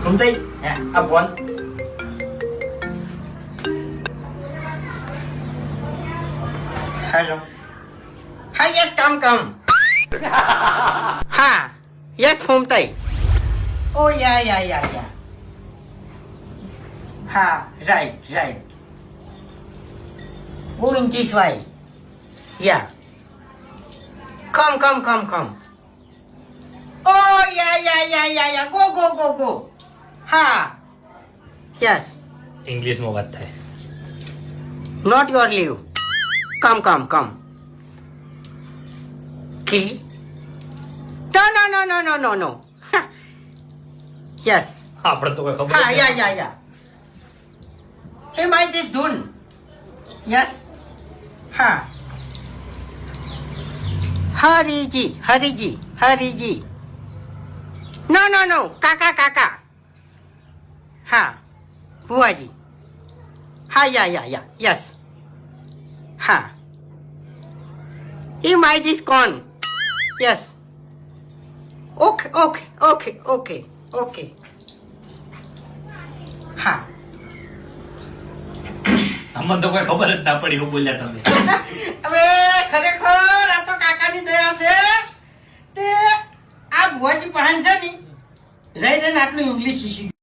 ઘૂમતાઈ આ phone hello હા yes come હા યસ ઘૂમતાઈ ઓ યા હા right go in this way yeah come oh yeah go ha yes ઇંગ્લિશમાં વાત થાય. not your leave come kill no yes આપણે તો કોઈ ખબર ha જ નહીં. yeah he might is done yes ha Hariji no kaka ha buaji ha yeah yes ha he might is gone yes okay ha અમને તો કોઈ ખબર જ ના પડી હું બોલ્યા તમે. હવે ખરેખર આ તો કાકાની દયા છે તે આ ભુવાજી પહાણ છે ને રહીને આટલું ઇંગ્લિશ શીખી